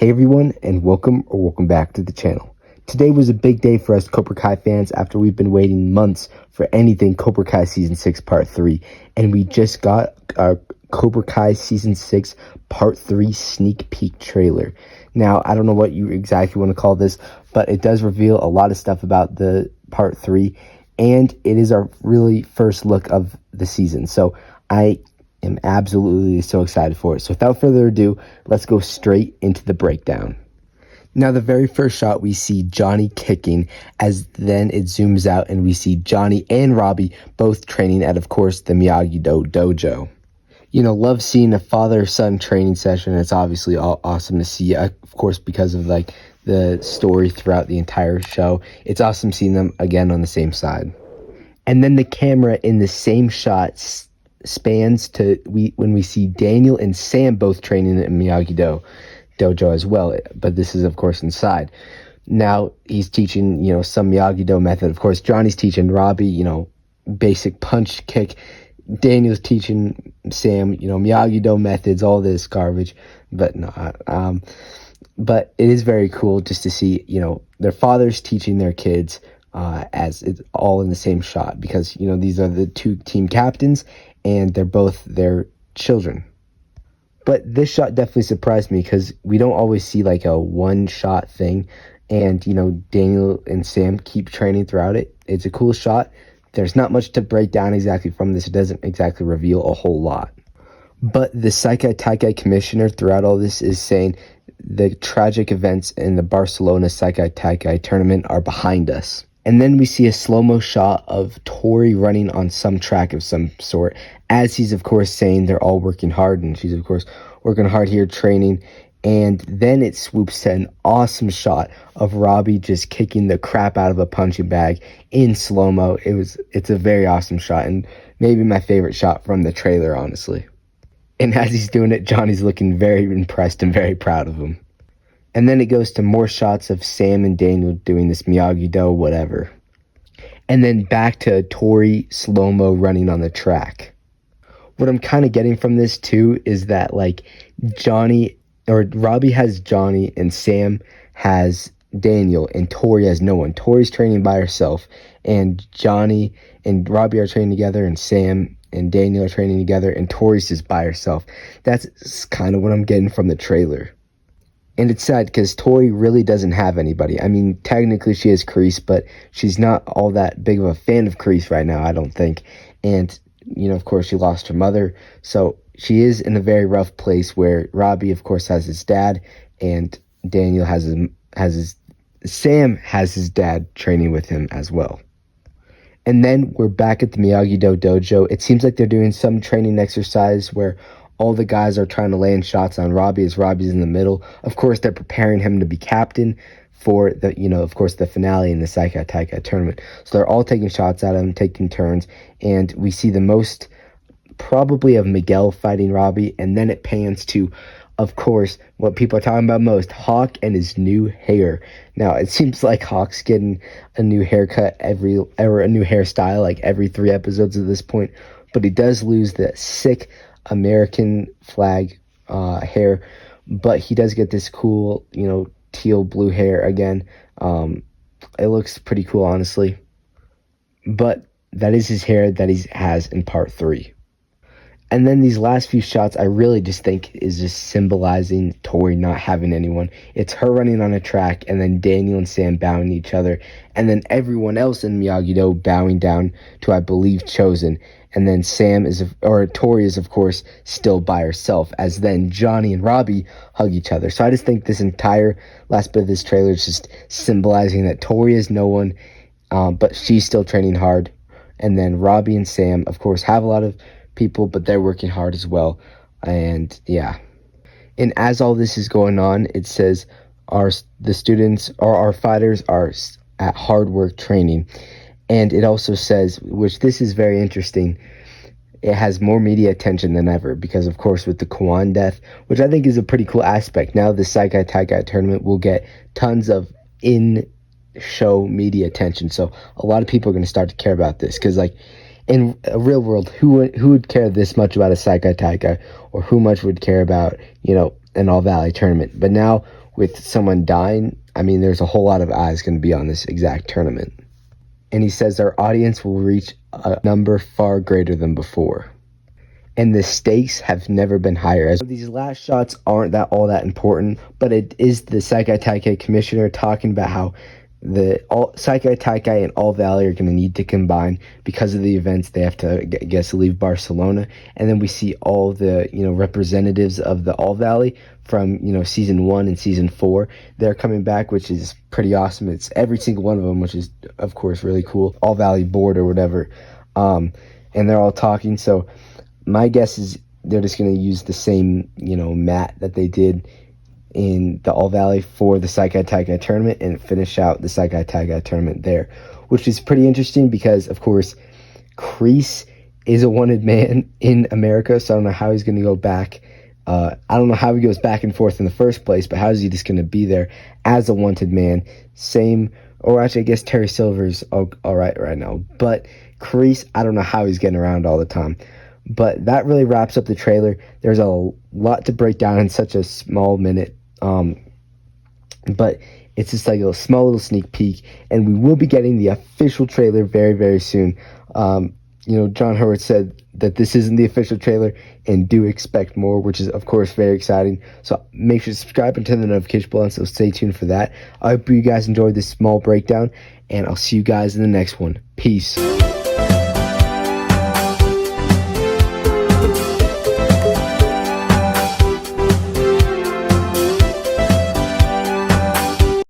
Hey everyone, and welcome back to the channel. Today was a big day for us Cobra Kai fans after we've been waiting months for anything Cobra Kai Season 6 Part 3. And we just got our Cobra Kai Season 6 Part 3 sneak peek trailer. Now, I don't know what you exactly want to call this, but it does reveal a lot of stuff about the Part 3. And it is our really first look of the season. So I am absolutely so excited for it. So without further ado, let's go straight into the breakdown. Now, the very first shot, we see Johnny kicking, as then it zooms out and we see Johnny and Robbie both training at, of course, the Miyagi-Do dojo. You know, love seeing a father-son training session. It's obviously awesome to see, of course, because of like the story throughout the entire show. It's awesome seeing them again on the same side. And then the camera in the same shot spans to when we see Daniel and Sam both training at Miyagi-Do dojo as well, but this is of course inside. Now he's teaching, some Miyagi-Do method. Of course, Johnny's teaching Robbie, basic punch kick. Daniel's teaching Sam, Miyagi-Do methods, all this garbage, but not. But it is very cool just to see, their fathers teaching their kids, as it's all in the same shot, because these are the two team captains and they're both their children. But this shot definitely surprised me because we don't always see like a one shot thing, and Daniel and Sam keep training throughout it. It's a cool shot. There's not much to break down exactly from this. It doesn't exactly reveal a whole lot, but the Saikai Taikai commissioner throughout all this is saying the tragic events in the Barcelona Saikai Taikai tournament are behind us. And then we see a slow-mo shot of Tori running on some track of some sort, as he's, of course, saying they're all working hard, and she's, of course, working hard here training. And then it swoops to an awesome shot of Robbie just kicking the crap out of a punching bag in slow-mo. It's a very awesome shot, and maybe my favorite shot from the trailer, honestly. And as he's doing it, Johnny's looking very impressed and very proud of him. And then it goes to more shots of Sam and Daniel doing this Miyagi-Do whatever. And then back to Tori slow-mo running on the track. What I'm kind of getting from this too is that like Robbie has Johnny and Sam has Daniel and Tori has no one. Tori's training by herself, and Johnny and Robbie are training together, and Sam and Daniel are training together, and Tori's just by herself. That's kind of what I'm getting from the trailer. And it's sad because Tori really doesn't have anybody. I mean, technically she has Kreese, but she's not all that big of a fan of Kreese right now, I don't think. And, of course, she lost her mother. So she is in a very rough place where Robbie, of course, has his dad, and Daniel Sam has his dad training with him as well. And then we're back at the Miyagi-Do dojo. It seems like they're doing some training exercise where all the guys are trying to land shots on Robbie as Robbie's in the middle. Of course, they're preparing him to be captain for the, of course, the finale in the Saikai Taikai tournament. So they're all taking shots at him, taking turns, and we see the most probably of Miguel fighting Robbie, and then it pans to, of course, what people are talking about most, Hawk and his new hair. Now, it seems like Hawk's getting a new haircut or a new hairstyle like every 3 episodes at this point, but he does lose the sick American flag hair, but he does get this cool, teal blue hair again. It looks pretty cool, honestly, but that is his hair that he has in part 3. And then these last few shots, I really just think is just symbolizing Tori not having anyone. It's her running on a track, and then Daniel and Sam bowing each other, and then everyone else in Miyagi-Do bowing down to, I believe, Chosen. And then Tori is, of course, still by herself, as then Johnny and Robbie hug each other. So I just think this entire last bit of this trailer is just symbolizing that Tori is no one, but she's still training hard. And then Robbie and Sam, of course, have a lot of people, but they're working hard as well. And yeah. And as all this is going on, it says our fighters are at hard work training. And it also says, which this is very interesting, it has more media attention than ever because, of course, with the Kwan death, which I think is a pretty cool aspect. Now the Saikai Taikai tournament will get tons of in-show media attention. So a lot of people are going to start to care about this because, like, in a real world, who would care this much about a Saikai Taikai, or who much would care about, an All Valley tournament. But now with someone dying, I mean, there's a whole lot of eyes going to be on this exact tournament. And he says our audience will reach a number far greater than before. And the stakes have never been higher. As these last shots aren't all that important, but it is the Saikai Taikai commissioner talking about how the Saikai Taikai and All Valley are going to need to combine because of the events. They have to, I guess, leave Barcelona. And then we see all the, representatives of the All Valley from, season 1 and season 4. They're coming back, which is pretty awesome. It's every single one of them, which is, of course, really cool. All Valley board or whatever. And they're all talking. So my guess is they're just going to use the same, mat that they did in the All Valley for the Saikai Taikai tournament and finish out the Saikai Taikai tournament there, which is pretty interesting because, of course, Kreese is a wanted man in America, so I don't know how he's going to go back. I don't know how he goes back and forth in the first place, but how is he just going to be there as a wanted man? Or actually, I guess Terry Silver's all right now, but Kreese, I don't know how he's getting around all the time. But that really wraps up the trailer. There's a lot to break down in such a small minute. But it's just like a small little sneak peek. And we will be getting the official trailer very, very soon. John Howard said that this isn't the official trailer and do expect more, which is, of course, very exciting. So make sure to subscribe and turn the notification bell on, so stay tuned for that. I hope you guys enjoyed this small breakdown, and I'll see you guys in the next one. Peace.